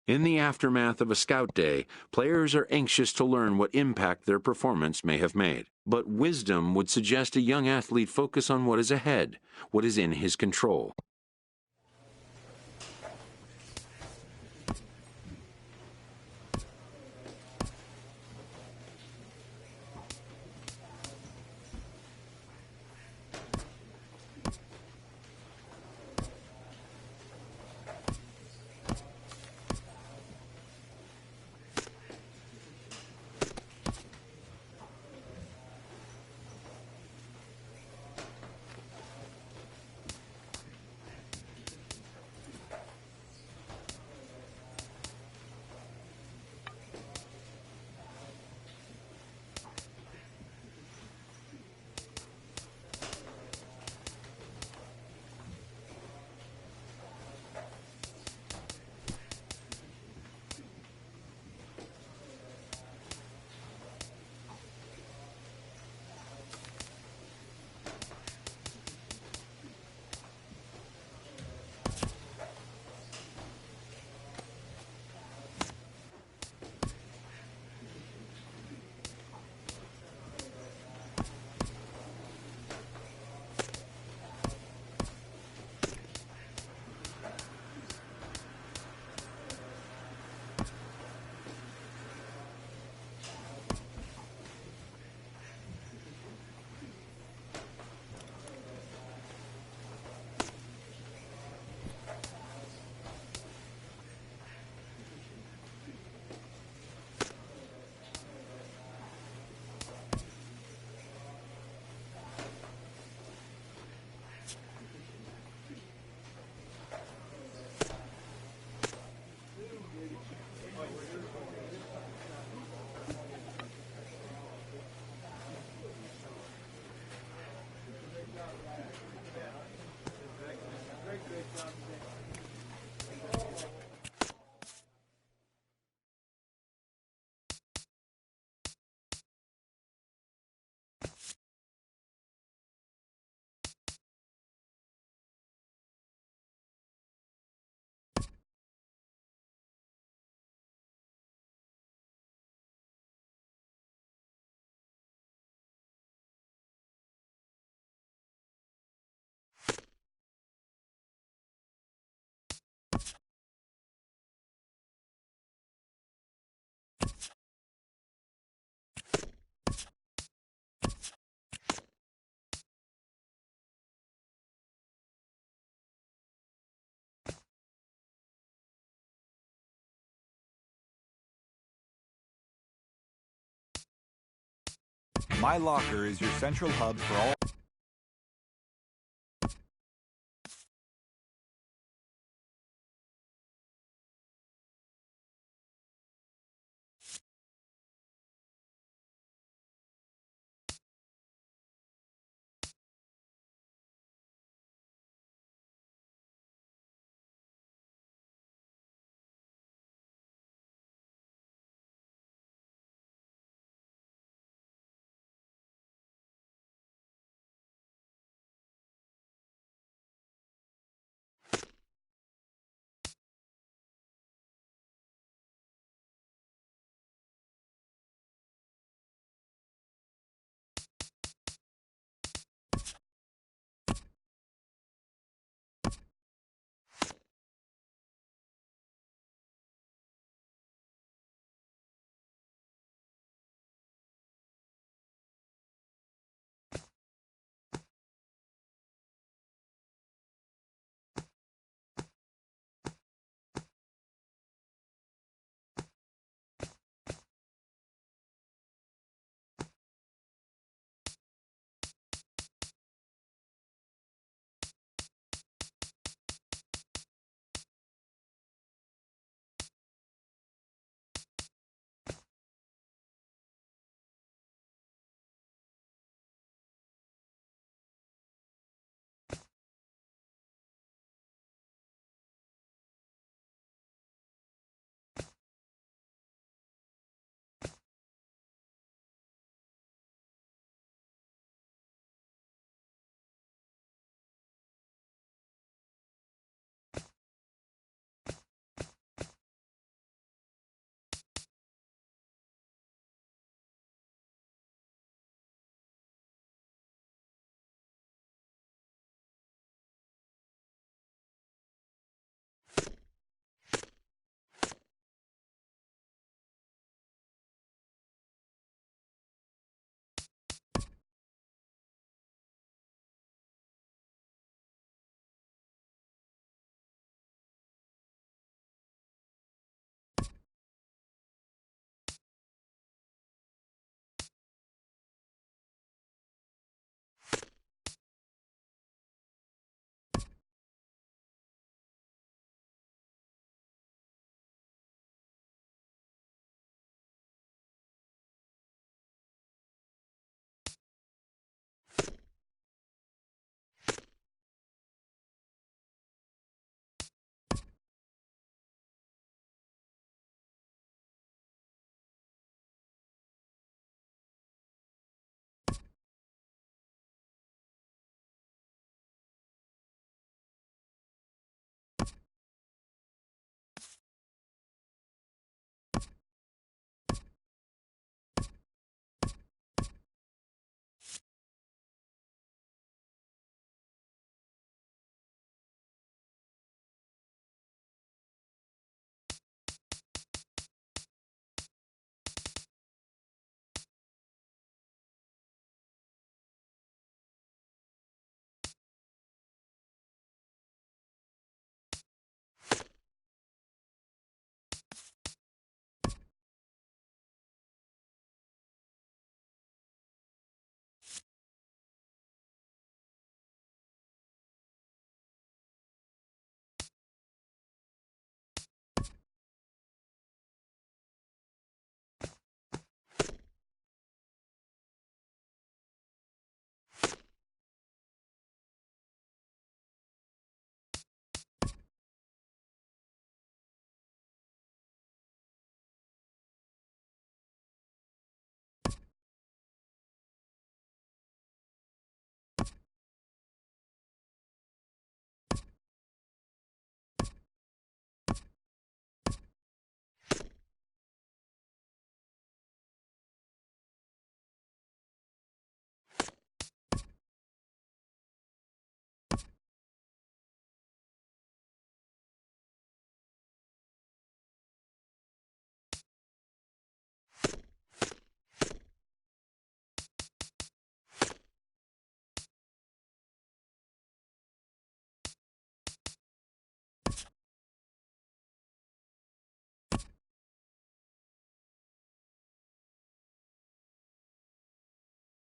In the aftermath of a scout day, players are anxious to learn what impact their performance may have made. But wisdom would suggest a young athlete focus on what is ahead, what is in his control. My Locker is your central hub for all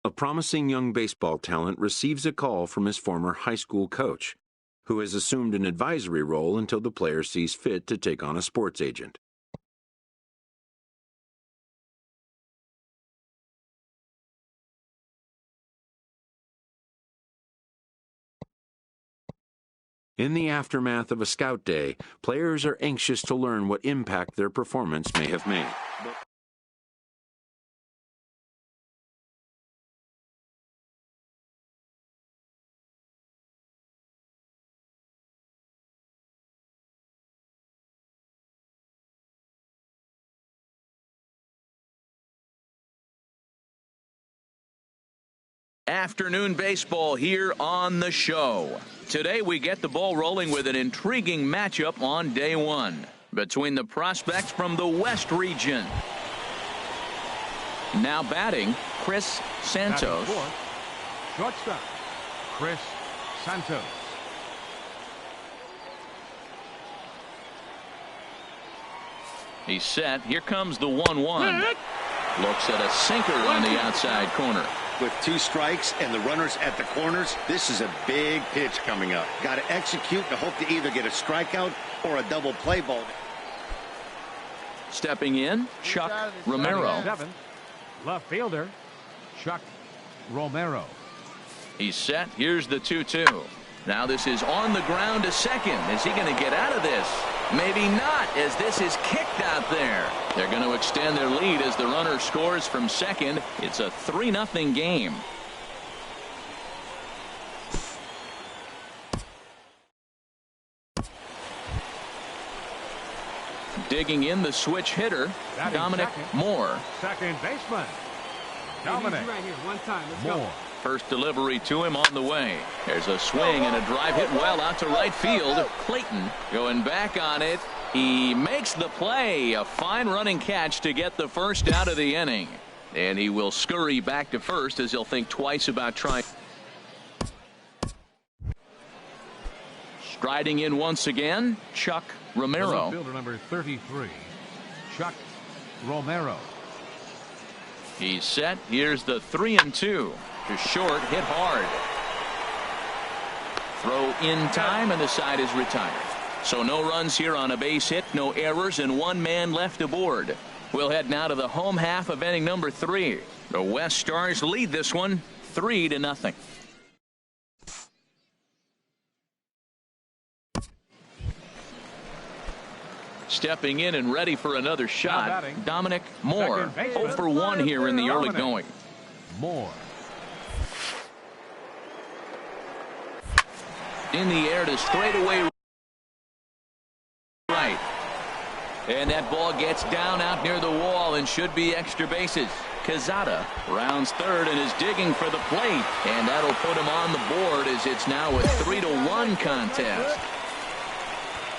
A promising young baseball talent receives a call from his former high school coach, who has assumed an advisory role until the player sees fit to take on a sports agent. In the aftermath of a scout day, players are anxious to learn what impact their performance may have made. Afternoon baseball here on the show. Today we get the ball rolling with an intriguing matchup on day one between the prospects from the West region. Now batting, Chris Santos. Shortstop, Chris Santos. He's set. Here comes the 1-1. Looks at a sinker on the outside corner. With 2 strikes and the runners at the corners, this is a big pitch coming up. Got to execute and hope to either get a strikeout or a double play ball. Stepping in, Chuck Romero. 7, left fielder, Chuck Romero. He's set. Here's the 2-2. Now this is on the ground to second. Is he going to get out of this? Maybe not, as this is kicked out there. They're going to extend their lead as the runner scores from second. It's a 3-0 game. Digging in the switch hitter, Dominic Moore. Second baseman, Dominic right here. One time. Let's Moore. go. First delivery to him on the way. There's a swing and a drive hit well out to right field. Clayton going back on it. He makes the play. A fine running catch to get the first out of the inning. And he will scurry back to first as he'll think twice about trying. Striding in once again, Chuck Romero. Fielder number 33, Chuck Romero. He's set. Here's the 3-2. To short, hit hard. Throw in time, and the side is retired. So no runs here on a base hit, no errors, and 1 man left aboard. We'll head now to the home half of inning number 3. The West Stars lead this one 3-0. Stepping in and ready for another shot, Dominic Moore. 0 for 1 here in the early going. Moore. In the air to straightaway right. And that ball gets down out near the wall and should be extra bases. Quezada rounds third and is digging for the plate. And that'll put him on the board as it's now a 3-1 contest.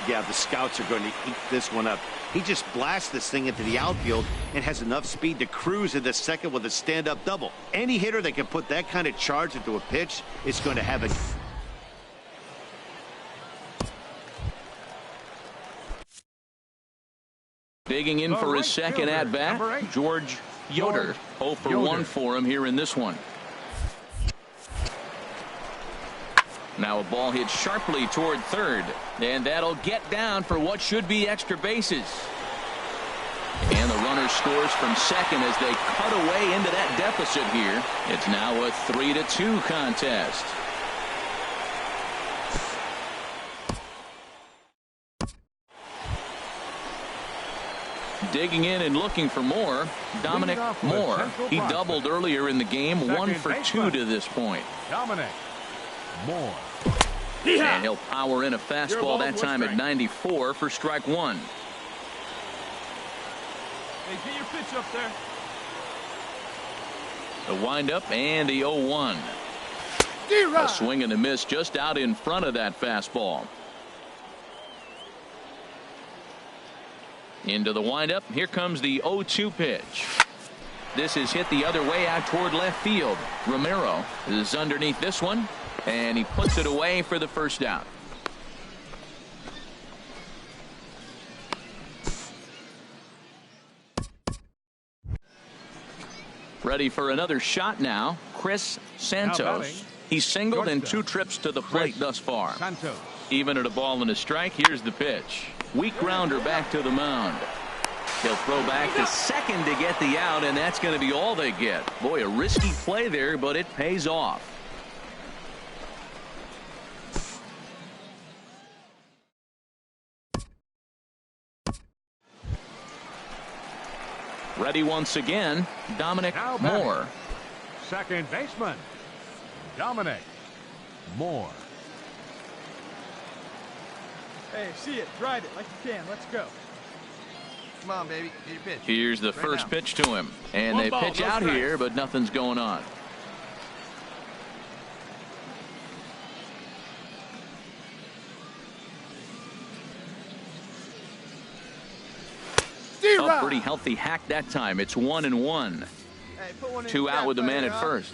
Yeah, the scouts are going to eat this one up. He just blasts this thing into the outfield and has enough speed to cruise into second with a stand-up double. Any hitter that can put that kind of charge into a pitch is going to have a... Digging in for his second at-bat, George Yoder. 0 for 1 for him here in this one. Now a ball hit sharply toward third, and that'll get down for what should be extra bases. And the runner scores from second as they cut away into that deficit here. It's now a 3-2 contest. Digging in and looking for more, Dominic Moore. He doubled earlier in the game, 1 for 2 to this point. Dominic Moore. And he'll power in a fastball that time at 94 for strike 1. Hey, get your pitch up there. The windup and the 0-1. A swing and a miss just out in front of that fastball. Into the windup. Here comes the 0-2 pitch. This is hit the other way out toward left field. Romero is underneath this one, and he puts it away for the first out. Ready for another shot now. Chris Now batting, Santos. He's singled in 2 shortstop, trips to the plate Chris thus far. Santos. Even at a ball and a strike, here's the pitch. Weak grounder back to the mound. He'll throw back to second to get the out, and that's going to be all they get. Boy, a risky play there, but it pays off. Ready once again, Dominic Now batting, Moore. second baseman, Dominic Moore. Hey, see it. Drive it like you can. Let's go. Come on, baby. Get your pitch. Here's the Right first now. pitch to him. And One they ball, pitch no out strikes. here, but nothing's going on. A pretty healthy hack that time. It's 1-1. Hey, put one in 2 the out gap, with the man buddy, at huh? first.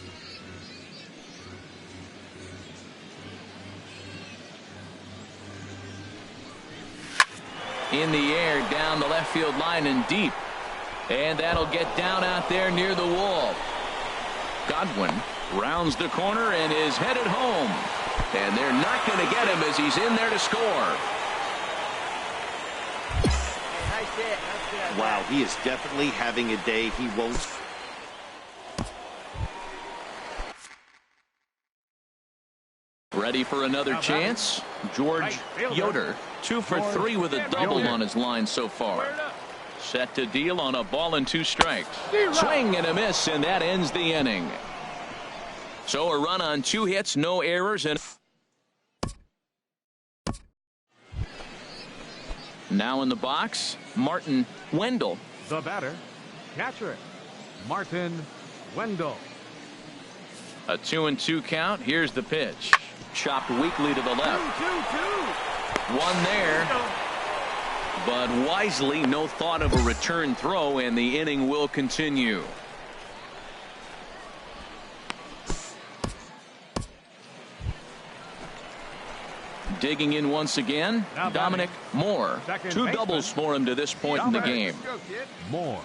In the air, down the left field line and deep. And that'll get down out there near the wall. Godwin rounds the corner and is headed home. And they're not going to get him as he's in there to score. Hey, nice hit. Nice hit. Wow, he is definitely having a day he won't. Ready for another chance? George Right fielder, Yoder, 2 for George 3 with a double Yoder. on his line so far. Set to deal on a ball and 2 strikes. Swing and a miss, and that ends the inning. So a run on 2 hits, no errors, and now in the box, Martin Wendell. The batter, catcher, Martin Wendell. A 2-2 count. Here's the pitch. Chopped weakly to the left. 2-2. One there. But wisely, no thought of a return throw, and the inning will continue. Digging in once again, Now Dominic Moore. second 2 baseman, doubles for him to this point in the Dominic. game. Go, kid. Moore.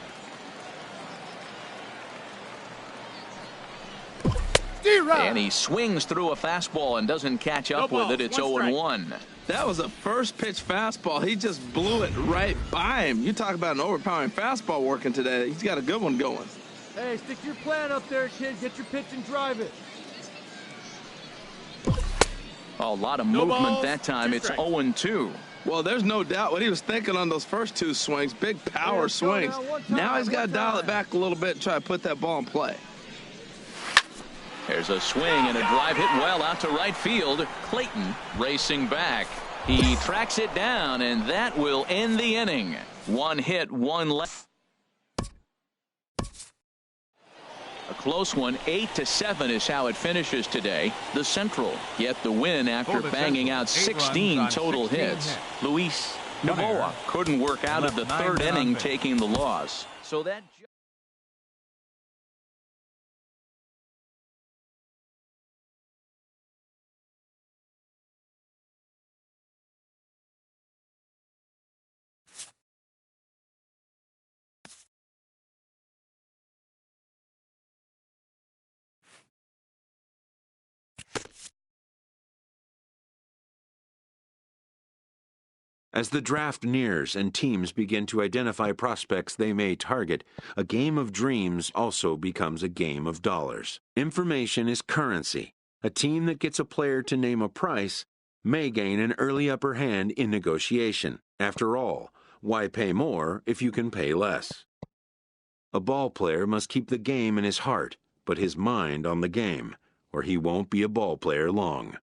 And he swings through a fastball and doesn't catch up with it. It's 0-1. That was a first pitch fastball. He just blew it right by him. You talk about an overpowering fastball working today. He's got a good one going. Hey, stick your plan up there, kid. Get your pitch and drive it. A lot of No movement balls, that time. 2 It's strikes. 0-2. Well, there's no doubt what he was thinking on those first 2 swings. Big power let's go swings. now, one time, Now he's got to one dial it time. back a little bit and try to put that ball in play. There's a swing and a drive hit well out to right field. Clayton racing back. He tracks it down, and that will end the inning. 1 hit, 1 left. A close one, 8-7 is how it finishes today. The Central get the win after For the banging Central, out 8 runs 16 on total 16 hits. hits. Luis One Novoa error. couldn't work out of Left the 9 third men on inning, base. taking the loss. So that. As the draft nears and teams begin to identify prospects they may target, a game of dreams also becomes a game of dollars. Information is currency. A team that gets a player to name a price may gain an early upper hand in negotiation. After all, why pay more if you can pay less? A ball player must keep the game in his heart, but his mind on the game, or he won't be a ball player long.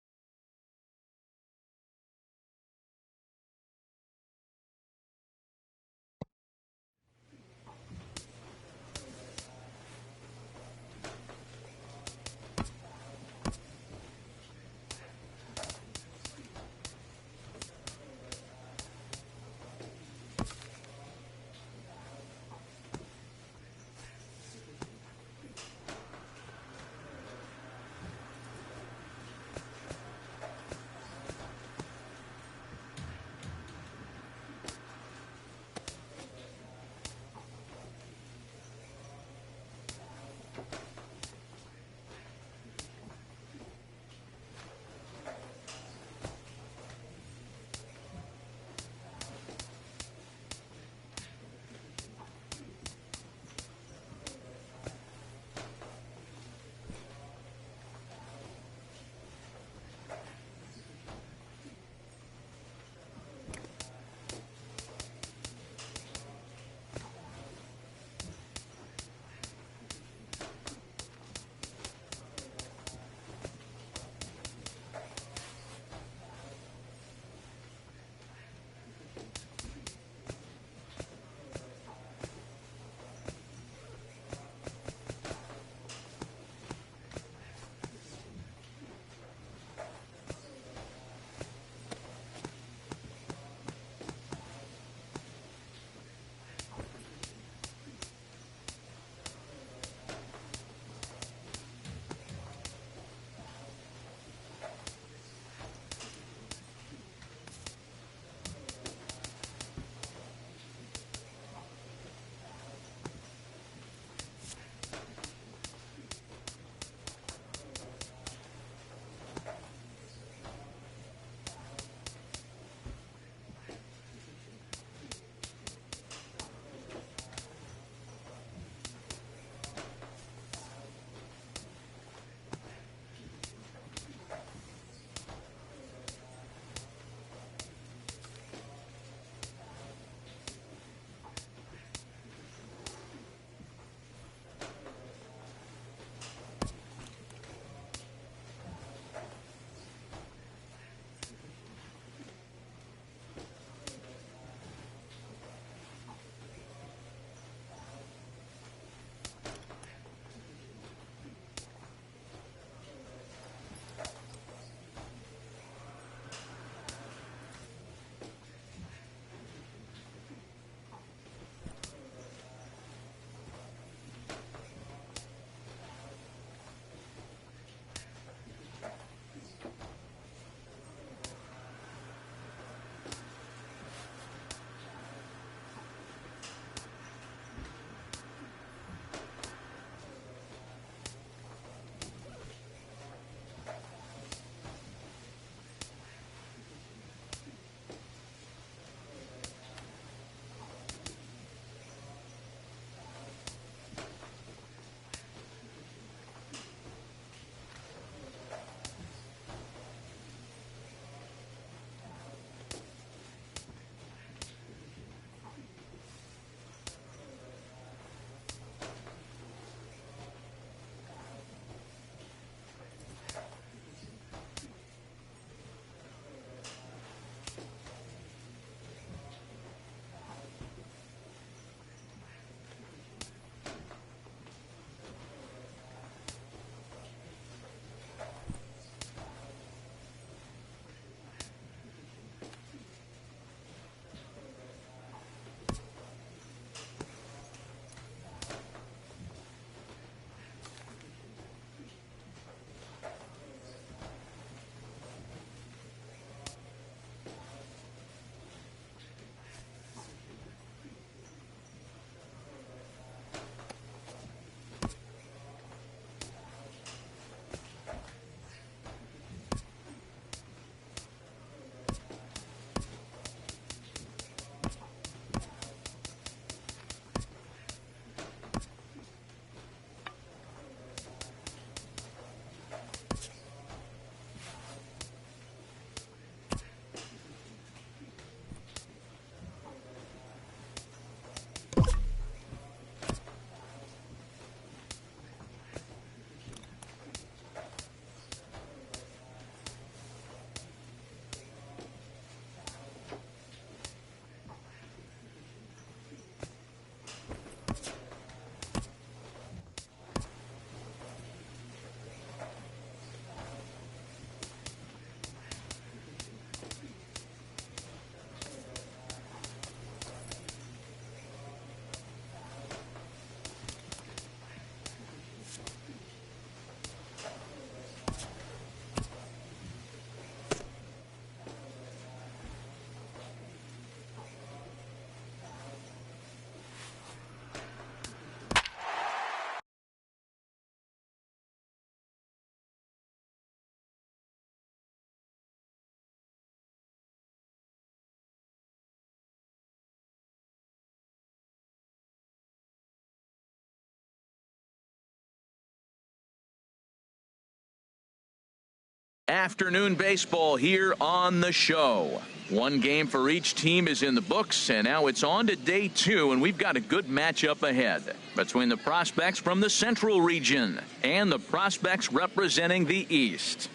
Afternoon baseball here on the show. One game for each team is in the books, and now it's on to day 2, and we've got a good matchup ahead between the prospects from the Central region and the prospects representing the East.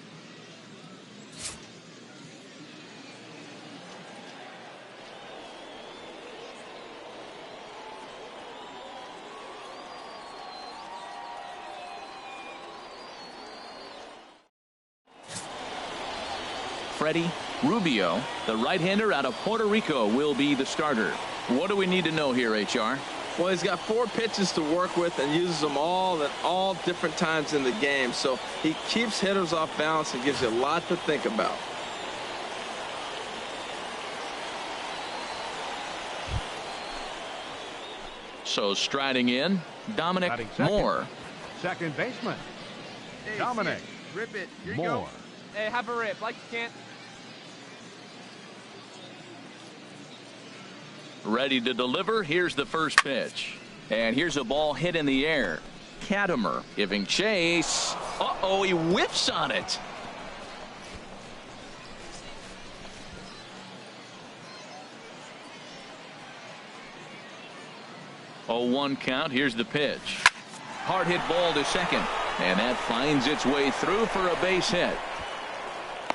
Freddie Rubio, the right-hander out of Puerto Rico, will be the starter. What do we need to know here, HR? Well, he's got 4 pitches to work with and uses them all at all different times in the game. So he keeps hitters off balance and gives you a lot to think about. So striding in, Dominic Moore. Second baseman, Hey, Dominic Rip it. Here you Moore. go. Hey, have a rip. Like you can't. Ready to deliver. Here's the first pitch. And here's a ball hit in the air. Katimer giving chase. Uh-oh, he whiffs on it. Oh, 1 count. Here's the pitch. Hard hit ball to second. And that finds its way through for a base hit.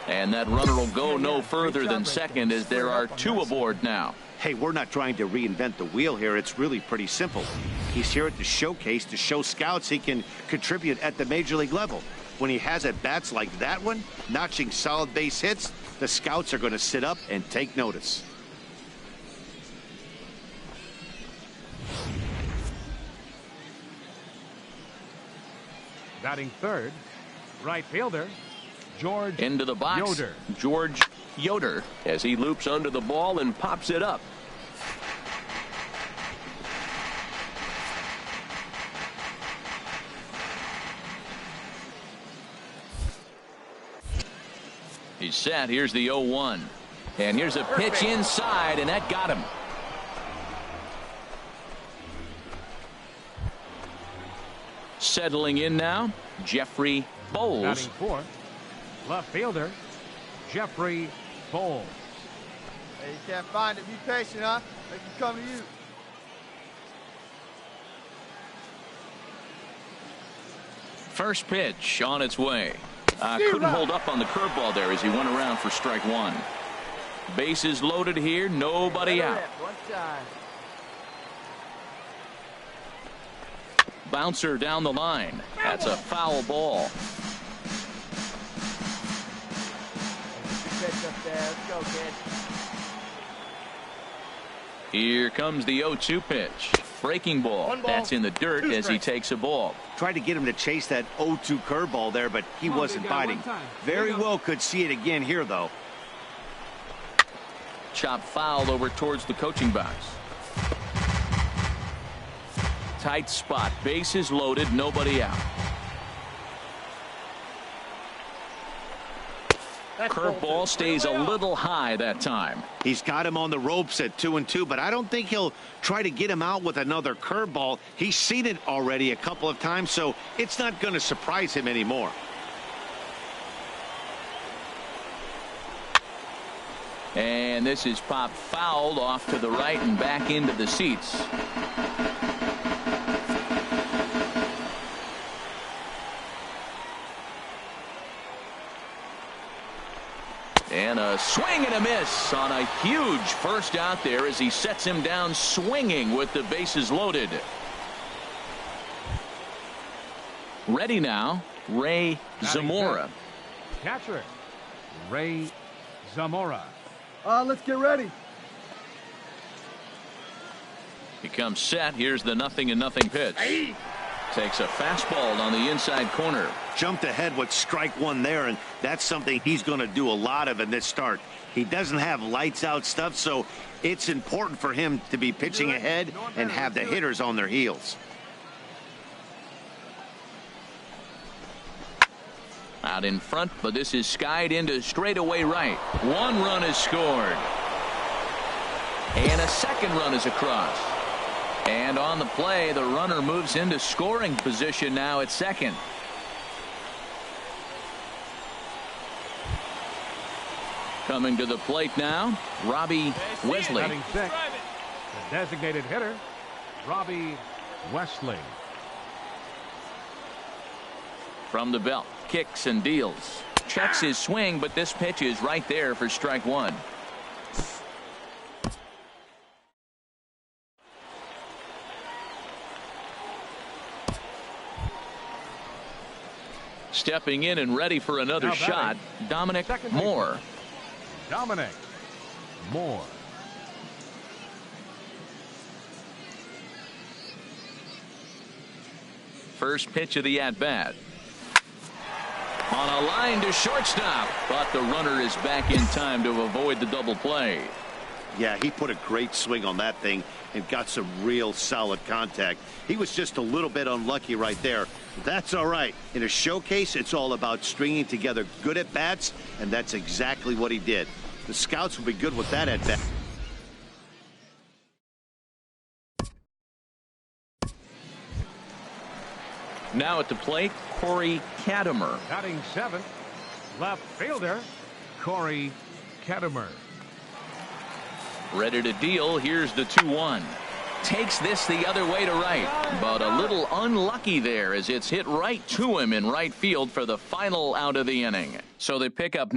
And that runner will go no further than second as there are 2 aboard now. Hey, we're not trying to reinvent the wheel here. It's really pretty simple. He's here at the showcase to show scouts he can contribute at the major league level. When he has at bats like that one, notching solid base hits, the scouts are going to sit up and take notice. Batting third, right fielder, George Into the box, Yoder. George Yoder, as he loops under the ball and pops it up. He's set. Here's the 0-1. And here's a pitch inside, and that got him. Settling in now, Jeffrey Bowles. Batting fourth, left fielder, Jeffrey Bowles. Hey, you can't find it. Be patient, huh? They can come to you. First pitch on its way. Couldn't hold up on the curveball there as he went around for strike 1. Bases loaded here, nobody out. One time. Bouncer down the line. That's a foul ball. Pitch up there. Let's go, kid. Here comes the 0-2 pitch. Breaking ball. That's in the dirt as he takes a ball. Tried to get him to chase that 0-2 curveball there, but he wasn't biting. Very well could see it again here, though. Chop foul over towards the coaching box. Tight spot. Bases loaded. Nobody out. Curveball stays a little high that time. He's got him on the ropes at 2-2, but I don't think he'll try to get him out with another curveball. He's seen it already a couple of times, so it's not going to surprise him anymore. And this is popped fouled off to the right and back into the seats. And a swing and a miss on a huge first out there as he sets him down swinging with the bases loaded. Ready now, Ray Zamora. Catcher, Ray Zamora. Let's get ready. He comes set. Here's the 0-0 pitch. Takes a fastball on the inside corner. Jumped ahead with strike 1 there, and that's something he's going to do a lot of in this start. He doesn't have lights out stuff, so it's important for him to be pitching ahead and have the hitters on their heels. Out in front, but this is skied into straightaway right. 1 run is scored. And a second run is across. And on the play, the runner moves into scoring position now at second. Coming to the plate now, Robbie Wesley. Batting sixth, the designated hitter, Robbie Wesley. From the belt, kicks and deals. Checks his swing, but this pitch is right there for strike one. Stepping in and ready for another shot, Dominic Moore. Dominic Moore. First pitch of the at-bat. On a line to shortstop, but the runner is back in time to avoid the double play. Yeah, he put a great swing on that thing and got some real solid contact. He was just a little bit unlucky right there. That's all right. In a showcase, it's all about stringing together good at-bats, and that's exactly what he did. The scouts will be good with that at-bat. Now at the plate, Corey Katimer. Batting seventh, left fielder, Corey Katimer. Ready to deal. Here's the 2-1. Takes this the other way to right, but a little unlucky there as it's hit right to him in right field for the final out of the inning. So they pick up.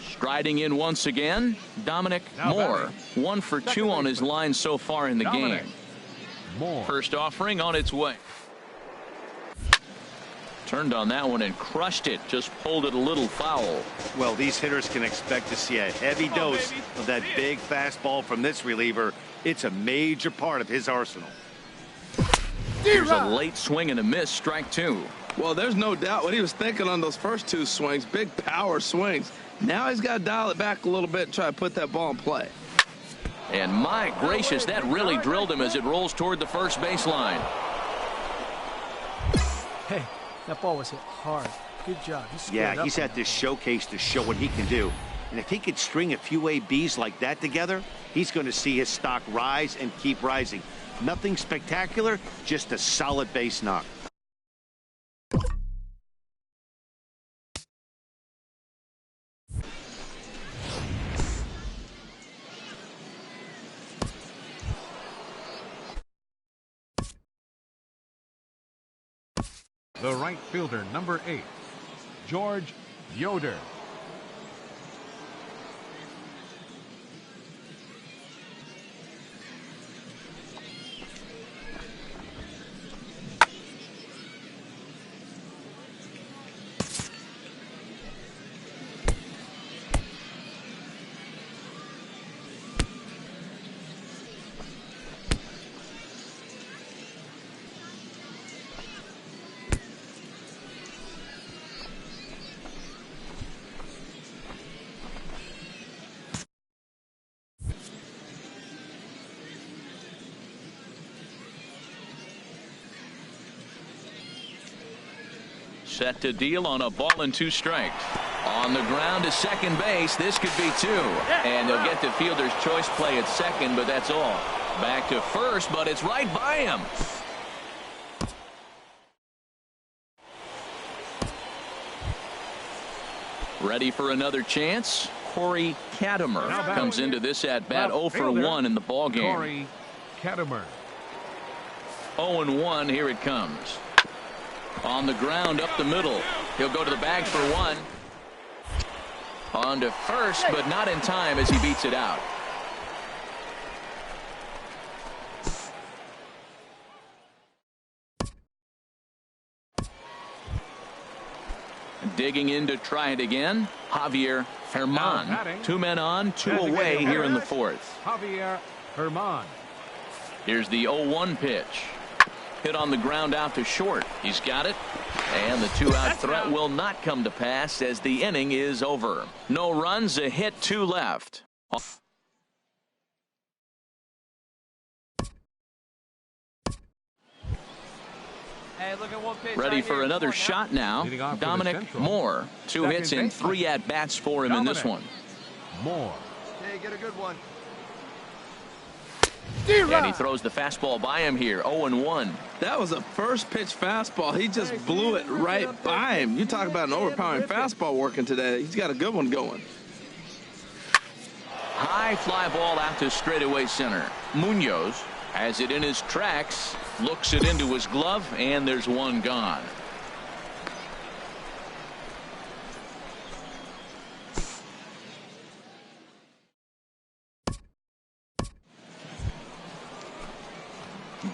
Striding in once again, Dominic Moore. 1 for 2 on his line so far in the game. First offering on its way. Turned on that one and crushed it. Just pulled it a little foul. Well, these hitters can expect to see a heavy dose of that big fastball from this reliever. It's a major part of his arsenal. Here's a late swing and a miss, strike two. Well, there's no doubt what he was thinking on those first two swings. Big power swings. Now he's got to dial it back a little bit and try to put that ball in play. And my gracious, that really drilled him as it rolls toward the first baseline. Hey, that ball was hit hard. Good job. Yeah, he's at this showcase to show what he can do. And if he could string a few ABs like that together, he's going to see his stock rise and keep rising. Nothing spectacular, just a solid base knock. The right fielder, number 8, George Yoder. Set to deal on a ball and 2 strikes. On the ground to second base. This could be 2. And they'll get the fielder's choice play at second, but that's all. Back to first, but it's right by him. Ready for another chance. Corey Katimer comes into this at bat 0 for 1 in the ball game. Corey Katimer. 0-1. Here it comes. On the ground up the middle. He'll go to the bag for 1. On to first, but not in time as he beats it out. Digging in to try it again, Javier Herman. 2 men on, 2 away here in the 4th. Javier Herman. Here's the 0-1 pitch. Hit on the ground out to short. He's got it. And the 2-out threat will not come to pass as the inning is over. No runs, a hit, 2 left. Hey, look at one pitch Ready right for here. another shot now. Dominic Moore. 2 hits and 3 at-bats for him in this one. Moore. Hey, get a good one. And he throws the fastball by him here, 0-1. That was a first pitch fastball. He just blew it right by him. You talk about an overpowering fastball working today. He's got a good one going. High fly ball out to straightaway center. Munoz has it in his tracks, looks it into his glove, and there's one gone.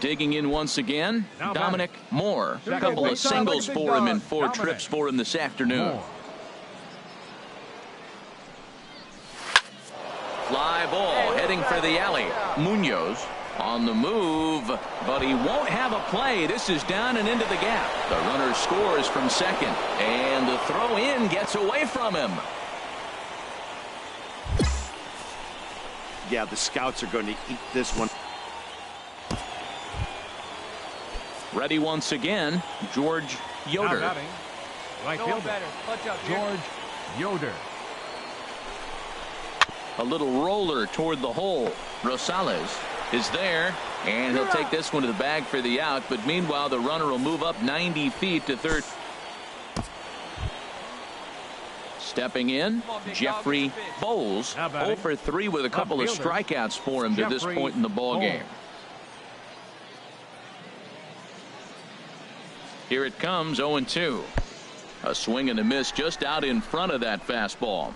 Digging in once again, Dominic Moore. A couple of singles for him and 4 trips for him this afternoon. Fly ball heading for the alley. Munoz on the move, but he won't have a play. This is down and into the gap. The runner scores from second, and the throw in gets away from him. Yeah, the scouts are going to eat this one. Ready once again, George Yoder. Right fielder, George Yoder. A little roller toward the hole. Rosales is there, and he'll take this one to the bag for the out, but meanwhile the runner will move up 90 feet to third. Stepping in, Jeffrey Bowles, 0 for 3 with a couple of strikeouts for him to this point in the ball game. Here it comes, 0-2. A swing and a miss just out in front of that fastball.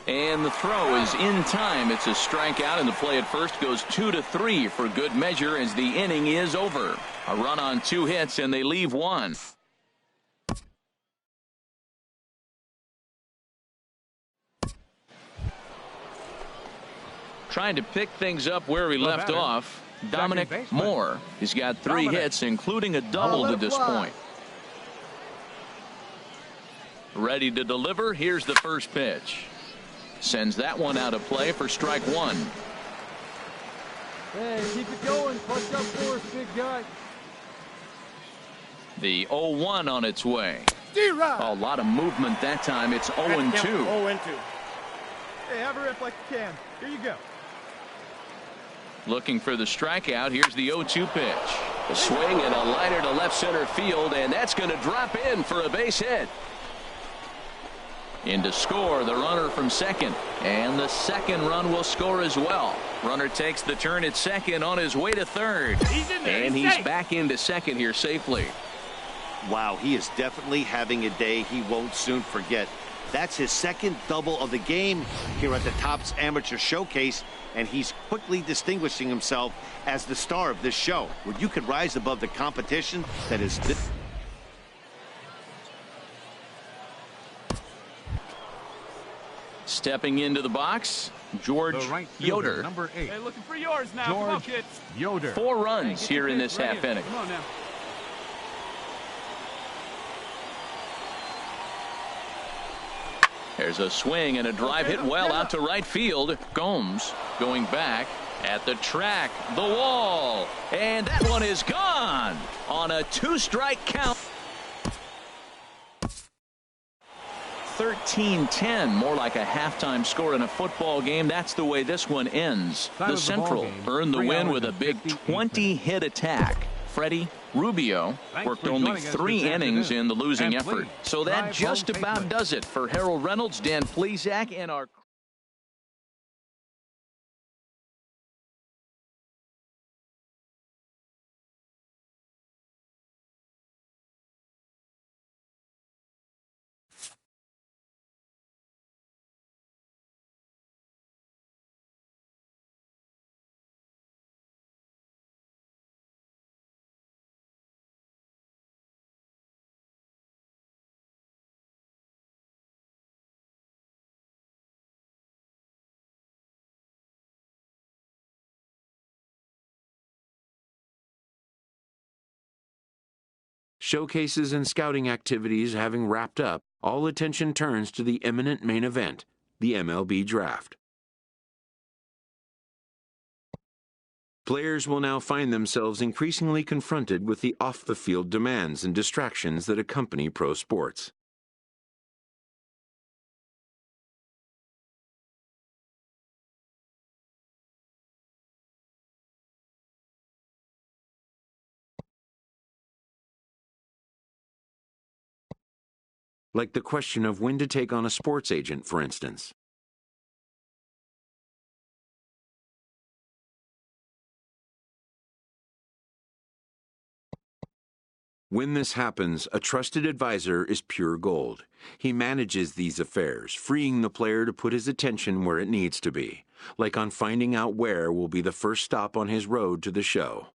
And the throw is in time. It's a strikeout, and the play at first goes 2-3 for good measure as the inning is over. A run on 2 hits, and they leave 1. Trying to pick things up where we left off. Dominic Moore. He's got 3 hits, including a double to this point. Ready to deliver. Here's the first pitch. Sends that one out of play for strike 1. Hey, keep it going. Punch up for us, big guy. The 0-1 on its way. A lot of movement that time. It's 0-2. 0-2. Hey, have a rip like you can. Here you go. Looking for the strikeout. Here's the 0-2 pitch. A swing and a liner to left center field, and that's going to drop in for a base hit. In to score the runner from second, and the second run will score as well. Runner takes the turn at second on his way to third, and he's back into second here safely. Wow, he is definitely having a day he won't soon forget. That's his second double of the game here at the Topps Amateur Showcase, and he's quickly distinguishing himself as the star of this show. Where you could rise above the competition that is this. Stepping into the box, George Yoder. Number 8. Hey, looking for yours now. George Come on, kid. Yoder. 4 runs here in this half inning. Come on now. There's a swing and a drive hit well out to right field. Gomes going back at the track, the wall, and that one is gone on a 2-strike count. 13-10, more like a halftime score in a football game. That's the way this one ends. The Central earned the win with a big 20-hit attack. Freddie Rubio worked only 3 innings in the losing effort. So that just about does it for Harold Reynolds, Dan Plesac, and our Showcases and scouting activities having wrapped up, all attention turns to the imminent main event, the MLB Draft. Players will now find themselves increasingly confronted with the off-the-field demands and distractions that accompany pro sports. Like the question of when to take on a sports agent, for instance. When this happens, a trusted advisor is pure gold. He manages these affairs, freeing the player to put his attention where it needs to be, like on finding out where will be the first stop on his road to the show.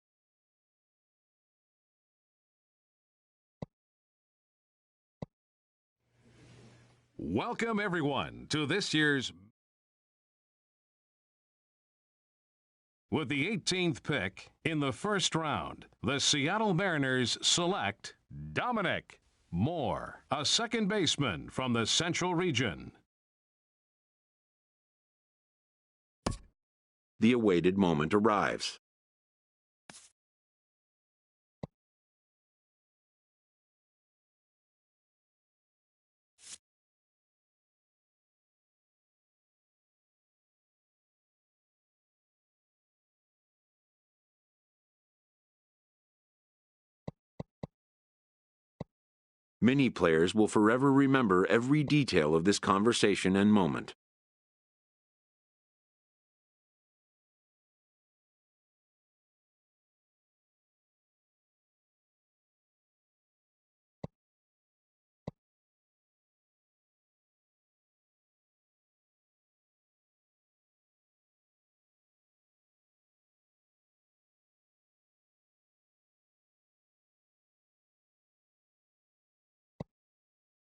Welcome, everyone, to this year's... With the 18th pick in the first round, the Seattle Mariners select Dominic Moore, a second baseman from the Central Region. The awaited moment arrives. Many players will forever remember every detail of this conversation and moment.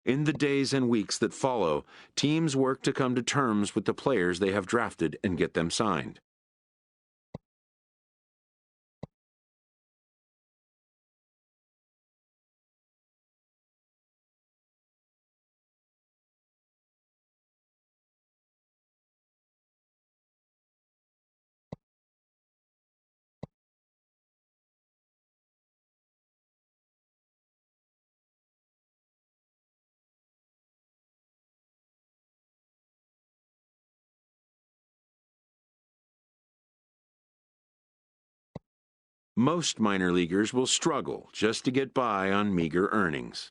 In the days and weeks that follow, teams work to come to terms with the players they have drafted and get them signed. Most minor leaguers will struggle just to get by on meager earnings.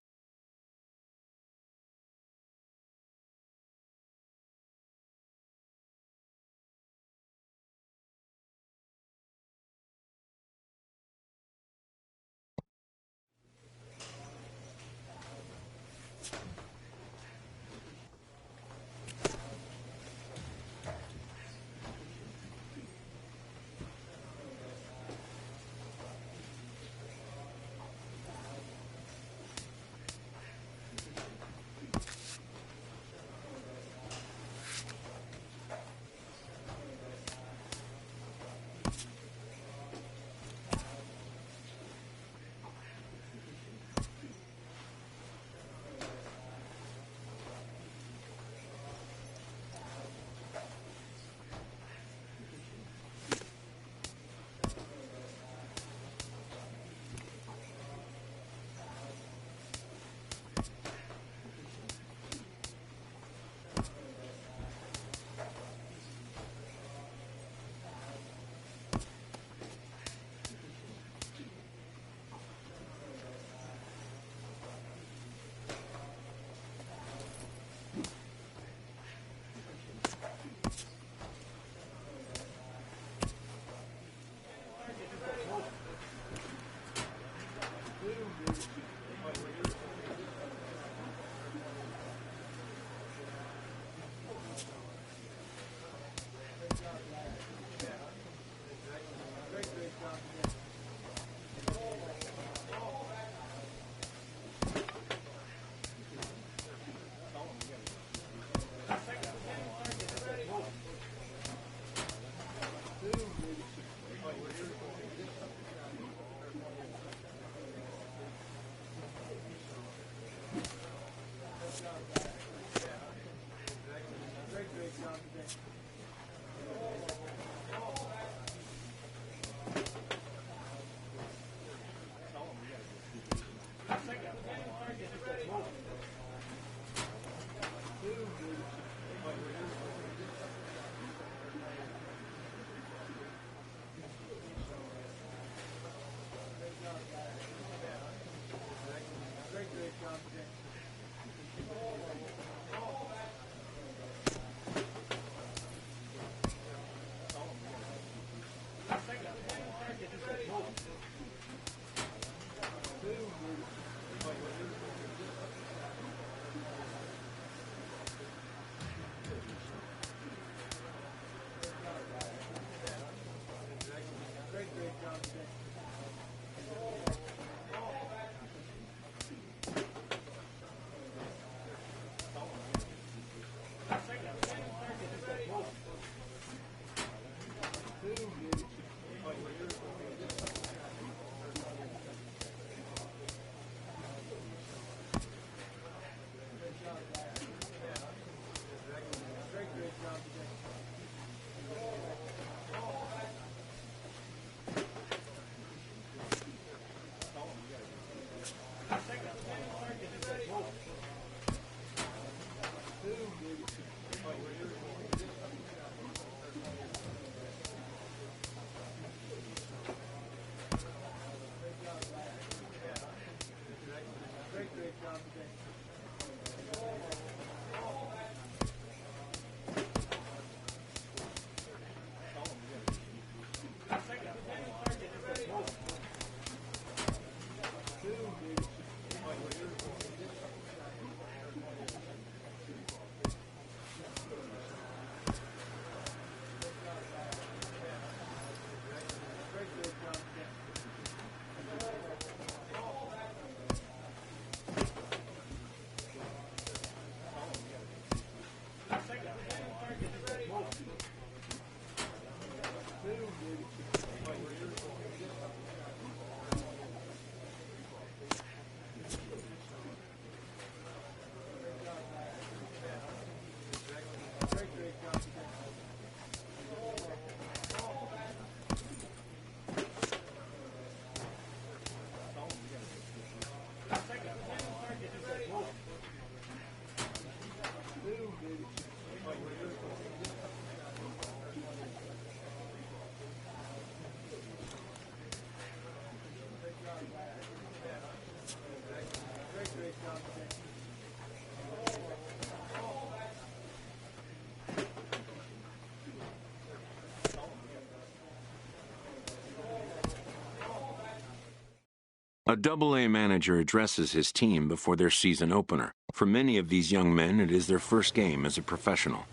A Double-A manager addresses his team before their season opener. For many of these young men, it is their first game as a professional.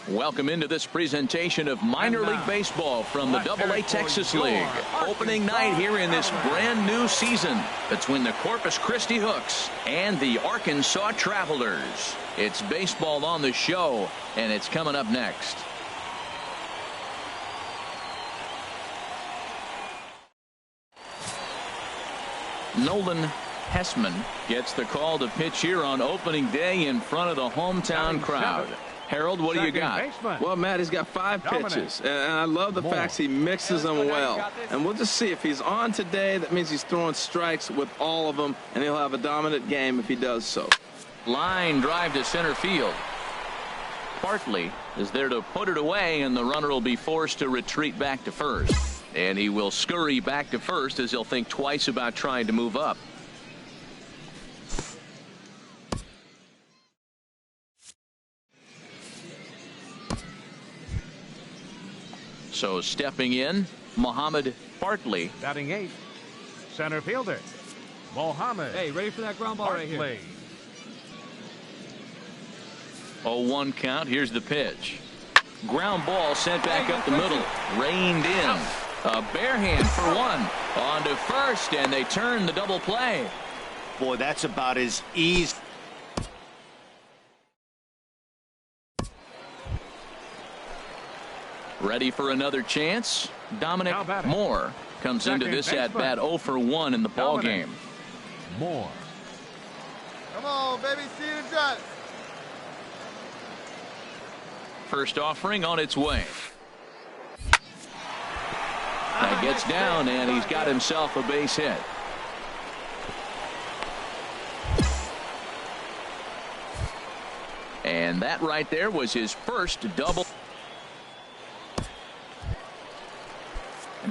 Welcome into this presentation of minor league baseball from the Double-A Texas League. Opening night here in this brand new season between the Corpus Christi Hooks and the Arkansas Travelers. It's baseball on the show, and it's coming up next. Nolan Hessman gets the call to pitch here on opening day in front of the hometown crowd. Harold, what do you got? Well, Matt, he's got 5 pitches, and I love the fact he mixes them well. And we'll just see if he's on today. That means he's throwing strikes with all of them, and he'll have a dominant game if he does so. Line drive to center field. Bartley is there to put it away, and the runner will be forced to retreat back to first. And he will scurry back to first as he'll think twice about trying to move up. So stepping in, Muhammad Bartley. Batting 8th, center fielder, Muhammad. Hey, ready for that ground ball right here. 0-1 count. Here's the pitch. Ground ball sent back up the middle. Reined in. A bare hand for one. On to first, and they turn the double play. Boy, that's about as easy. Ready for another chance. Dominic Moore comes into this at bat 0 for 1 in the ball game. Moore. Come on, baby, see the drive. First offering on its way. That gets down, and he's got himself a base hit. And that right there was his first double.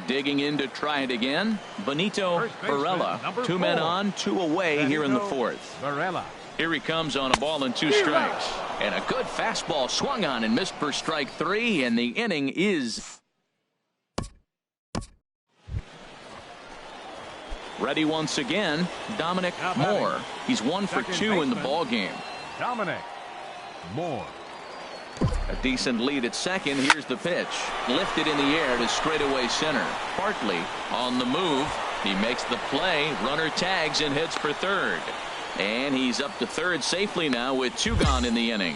Digging in to try it again. Benito Varela. 2 men on, 2 away here in the 4th. Varela. Here he comes on a ball and 2 strikes. And a good fastball swung on and missed for strike 3, and the inning is ready once again. Dominic Moore. He's 1 for 2 in the ball game. Dominic Moore. A decent lead at second. Here's the pitch. Lifted in the air to straightaway center. Bartley on the move. He makes the play. Runner tags and heads for third. And he's up to third safely now with 2 gone in the inning.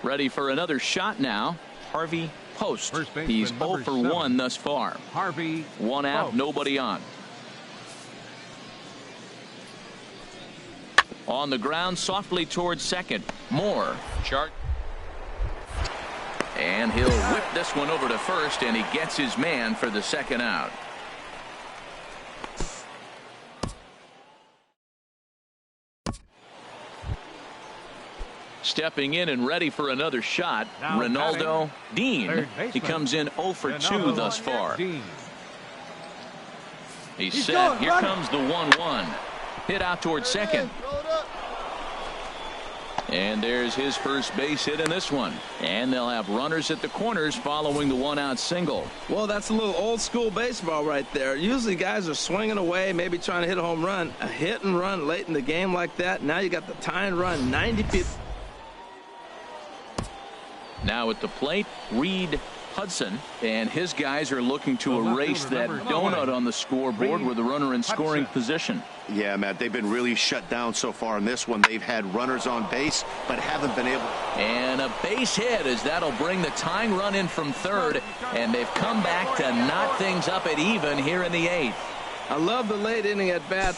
Ready for another shot now. Harvey Post. He's 0 for 1 thus far. Harvey 1 out, Post. nobody on. On the ground, softly towards second. Moore. Chart. And he'll whip this one over to first, and he gets his man for the second out. Stepping in and ready for another shot, now Ronaldo Dean. He comes in 0 for 2 thus far. Dean. He's set. Here comes the 1-1. Hit out towards second. And there's his first base hit in this one. And they'll have runners at the corners following the 1-out single. Well, that's a little old school baseball right there. Usually guys are swinging away, maybe trying to hit a home run. A hit and run late in the game like that. Now you got the tie and run 90 feet. Now at the plate, Reed Hudson, and his guys are looking to erase that donut on the scoreboard with the runner in scoring position. Yeah, Matt, they've been really shut down so far in this one. They've had runners on base, but haven't been able. And a base hit, as that'll bring the tying run in from third, and they've come back to knot things up at even here in the 8th. I love the late inning at bat.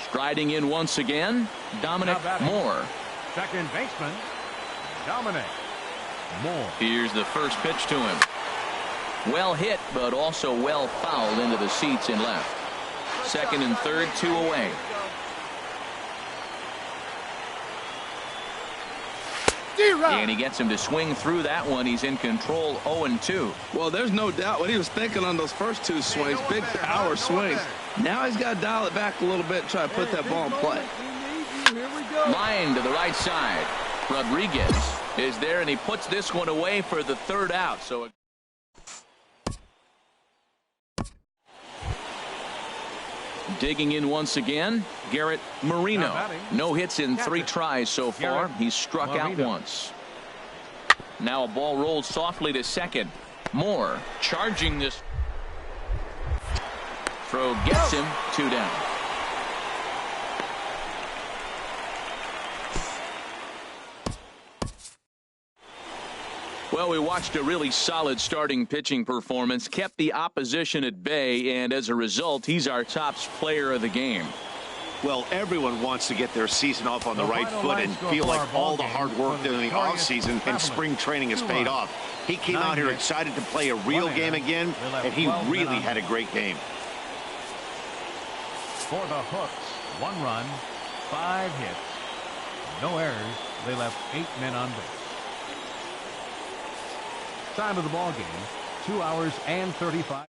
Striding in once again, Dominic Moore. Second baseman, Dominic Moore. Here's the first pitch to him. Well hit, but also well fouled into the seats in left. Second and third, 2 away. And he gets him to swing through that one. He's in control, 0-2. Well, there's no doubt what he was thinking on those first 2 swings. Big power swings. Now he's got to dial it back a little bit and try to put that ball in play. Line to the right side. Rodriguez is there, and he puts this one away for the 3rd out. So digging in once again, Garrett Marino. No hits in 3 tries so far. He's struck out once. Now a ball rolled softly to second. Moore charging this. Throw gets him, 2 down. Well, we watched a really solid starting pitching performance, kept the opposition at bay, and as a result, he's our top player of the game. Well, everyone wants to get their season off on the right foot and feel like all the hard work during the offseason and spring training has paid off. He came out here excited to play a real game again, and he really had a great game. For the Hooks, 1 run, 5 hits, no errors. They left 8 men on base. Time of the ball game, 2 hours and 35.